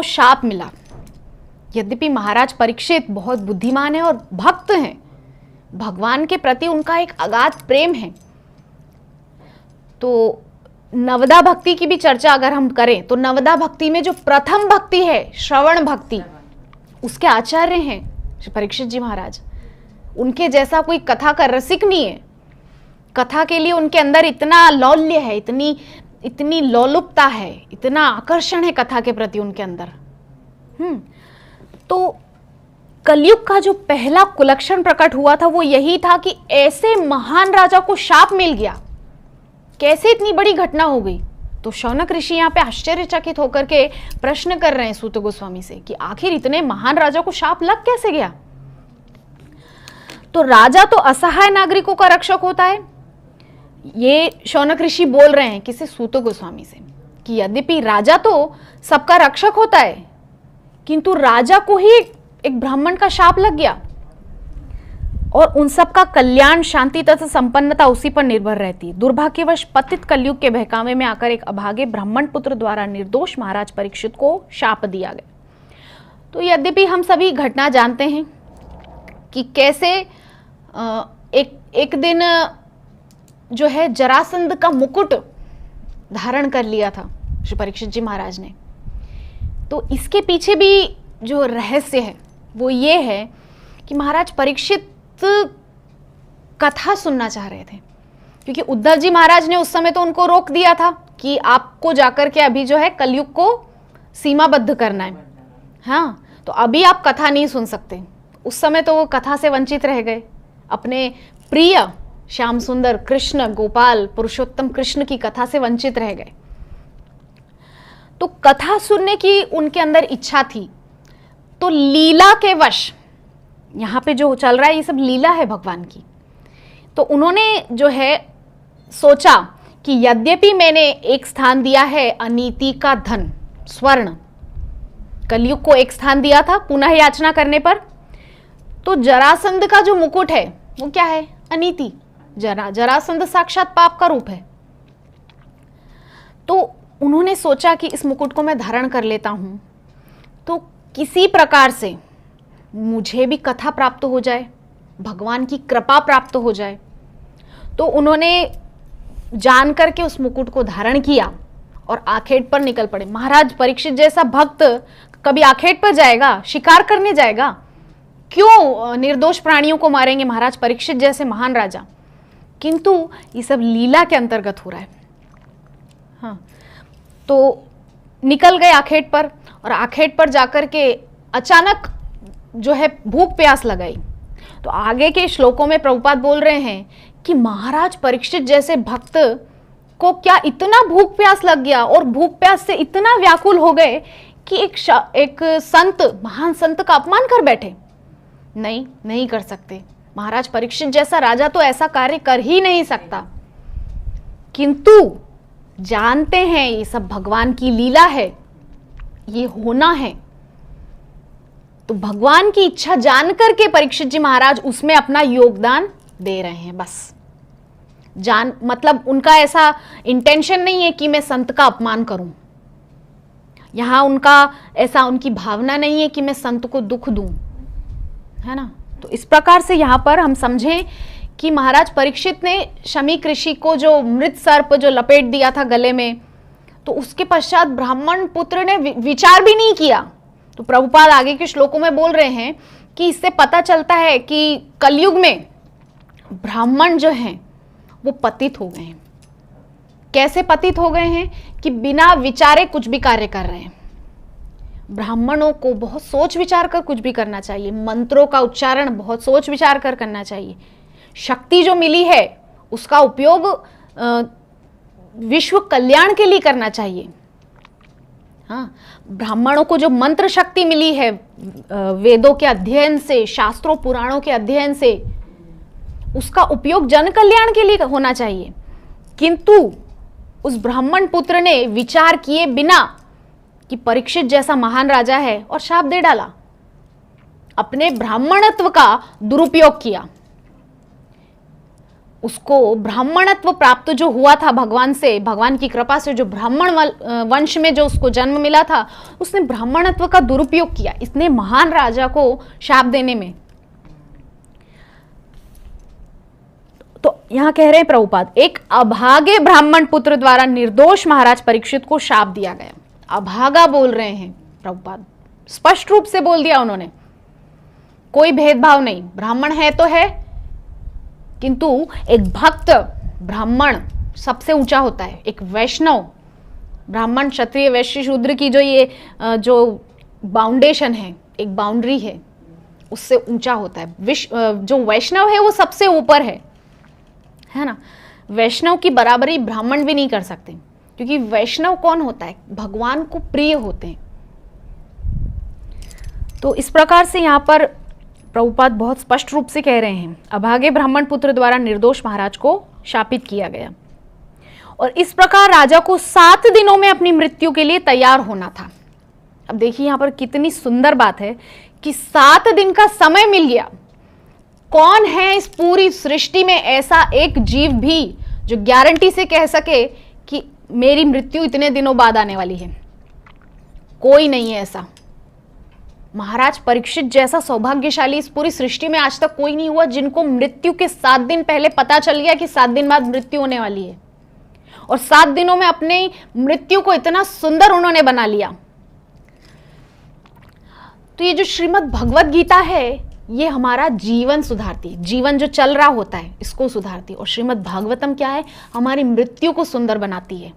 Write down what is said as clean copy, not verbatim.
शाप मिला। यद्यपि महाराज परीक्षित बहुत बुद्धिमान है और भक्त हैं, भगवान के प्रति उनका एक अगाध प्रेम है। तो नवदा भक्ति की भी चर्चा अगर हम करें तो नवदा भक्ति में जो प्रथम भक्ति है श्रवण भक्ति, उसके आचार्य हैं श्री परीक्षित जी महाराज। उनके जैसा कोई कथा का रसिक नहीं है। कथा के लिए उनके अंदर इतना लौल्य है, इतनी लोलुपता है, इतना आकर्षण है कथा के प्रति उनके अंदर। तो कलयुग का जो पहला कुलक्षण प्रकट हुआ था वो यही था कि ऐसे महान राजा को शाप मिल गया। कैसे इतनी बड़ी घटना हो गई? तो शौनक ऋषि यहाँ पे आश्चर्यचकित होकर के प्रश्न कर रहे हैं सूत गोस्वामी से कि आखिर इतने महान राजा को शाप लग कैसे गया? तो राजा तो असहाय नागरिकों का रक्षक होता है, ये शौनक ऋषि बोल रहे हैं किसी सूत गोस्वामी से कि यद्यपि राजा तो सबका रक्षक होता है, किंतु राजा को ही एक ब्राह्मण का शाप लग गया और उन सब का कल्याण, शांति तथा संपन्नता उसी पर निर्भर रहती। दुर्भाग्यवश पतित कलयुग के बहकावे में आकर एक अभागे ब्राह्मण पुत्र द्वारा निर्दोष महाराज परीक्षित को शाप दिया गया। तो यद्यपि हम सभी घटना जानते हैं कि कैसे एक दिन जो है जरासंध का मुकुट धारण कर लिया था श्री परीक्षित जी महाराज ने। तो इसके पीछे भी जो रहस्य है वो ये है कि महाराज परीक्षित कथा सुनना चाह रहे थे, क्योंकि उद्धव जी महाराज ने उस समय तो उनको रोक दिया था कि आपको जाकर के अभी जो है कलयुग को सीमाबद्ध करना है। हाँ, तो अभी आप कथा नहीं सुन सकते। उस समय तो वो कथा से वंचित रह गए, अपने प्रिय श्याम सुंदर कृष्ण, गोपाल पुरुषोत्तम कृष्ण की कथा से वंचित रह गए। तो कथा सुनने की उनके अंदर इच्छा थी। तो लीला के वश, यहाँ पे जो चल रहा है ये सब लीला है भगवान की। तो उन्होंने जो है सोचा कि यद्यपि मैंने एक स्थान दिया है अनीति का धन स्वर्ण, कलयुग को एक स्थान दिया था पुनः याचना करने पर, तो जरासंध का जो मुकुट है वो क्या है? अनीति। जरासंध साक्षात पाप का रूप है। तो उन्होंने सोचा कि इस मुकुट को मैं धारण कर लेता हूं तो किसी प्रकार से मुझे भी कथा प्राप्त हो जाए, भगवान की कृपा प्राप्त हो जाए। तो उन्होंने जान करके उस मुकुट को धारण किया और आखेट पर निकल पड़े। महाराज परीक्षित जैसा भक्त कभी आखेट पर जाएगा, शिकार करने जाएगा? क्यों निर्दोष प्राणियों को मारेंगे महाराज परीक्षित जैसे महान राजा? किंतु ये सब लीला के अंतर्गत हो रहा है। हाँ, तो निकल गए आखेट पर और आखेट पर जाकर के अचानक जो है भूख प्यास लगाई। तो आगे के श्लोकों में प्रभुपाद बोल रहे हैं कि महाराज परीक्षित जैसे भक्त को क्या इतना भूख प्यास लग गया और भूख प्यास से इतना व्याकुल हो गए कि एक संत, महान संत का अपमान कर बैठे। नहीं कर सकते। महाराज परीक्षित जैसा राजा तो ऐसा कार्य कर ही नहीं सकता, किंतु जानते हैं ये सब भगवान की लीला है, ये होना है। तो भगवान की इच्छा जानकर के परीक्षित जी महाराज उसमें अपना योगदान दे रहे हैं। बस मतलब उनका ऐसा इंटेंशन नहीं है कि मैं संत का अपमान करूं। यहां उनकी भावना नहीं है कि मैं संत को दुख दूं, है ना। तो इस प्रकार से यहां पर हम समझें कि महाराज परीक्षित ने शमीक ऋषि को जो मृत सर्प जो लपेट दिया था गले में, तो उसके पश्चात ब्राह्मण पुत्र ने विचार भी नहीं किया। तो प्रभुपाद आगे के श्लोकों में बोल रहे हैं कि इससे पता चलता है कि कलयुग में ब्राह्मण जो हैं वो पतित हो गए हैं। कैसे पतित हो गए हैं? कि बिना विचारे कुछ भी कार्य कर रहे हैं। ब्राह्मणों को बहुत सोच विचार कर कुछ भी करना चाहिए। मंत्रों का उच्चारण बहुत सोच विचार कर करना चाहिए। शक्ति जो मिली है उसका उपयोग विश्व कल्याण के लिए करना चाहिए। हाँ, ब्राह्मणों को जो मंत्र शक्ति मिली है वेदों के अध्ययन से, शास्त्रों पुराणों के अध्ययन से, उसका उपयोग जन कल्याण के लिए होना चाहिए। किंतु उस ब्राह्मण पुत्र ने विचार किए बिना कि परीक्षित जैसा महान राजा है और शाप दे डाला, अपने ब्राह्मणत्व का दुरुपयोग किया। उसको ब्राह्मणत्व प्राप्त जो हुआ था भगवान से, भगवान की कृपा से जो ब्राह्मण वंश में जो उसको जन्म मिला था, उसने ब्राह्मणत्व का दुरुपयोग किया इतने महान राजा को शाप देने में। तो यहां कह रहे हैं प्रभुपाद, एक अभागे ब्राह्मण पुत्र द्वारा निर्दोष महाराज परीक्षित को शाप दिया गया। अभागा बोल रहे हैं प्रभुपाद, स्पष्ट रूप से बोल दिया उन्होंने, कोई भेदभाव नहीं, ब्राह्मण है तो है, किंतु एक भक्त ब्राह्मण सबसे ऊंचा होता है। एक वैष्णव ब्राह्मण क्षत्रिय वैश्य शूद्र की जो ये जो बाउंडेशन है, एक बाउंड्री है, उससे ऊंचा होता है। जो वैष्णव है वो सबसे ऊपर है ना। वैष्णव की बराबरी ब्राह्मण भी नहीं कर सकते, क्योंकि वैष्णव कौन होता है, भगवान को प्रिय होते हैं। तो इस प्रकार से यहाँ पर प्रभुपाद बहुत स्पष्ट रूप से कह रहे हैं, अभागे ब्राह्मण पुत्र द्वारा निर्दोष महाराज को शापित किया गया और इस प्रकार राजा को 7 दिनों में अपनी मृत्यु के लिए तैयार होना था। अब देखिए यहाँ पर कितनी सुंदर बात है कि 7 दिन का समय मिल गया। कौन है इस पूरी सृष्टि में ऐसा एक जीव भी जो गारंटी से कह सके कि मेरी मृत्यु इतने दिनों बाद आने वाली है? कोई नहीं है ऐसा। महाराज परीक्षित जैसा सौभाग्यशाली इस पूरी सृष्टि में आज तक कोई नहीं हुआ जिनको मृत्यु के 7 दिन पहले पता चल गया कि 7 दिन बाद मृत्यु होने वाली है, और 7 दिनों में अपने मृत्यु को इतना सुंदर उन्होंने बना लिया। तो ये जो श्रीमद् भगवत गीता है, ये हमारा जीवन सुधारती, जीवन जो चल रहा होता है इसको सुधारती, और श्रीमद् भागवतम क्या है, हमारी मृत्यु को सुंदर बनाती है।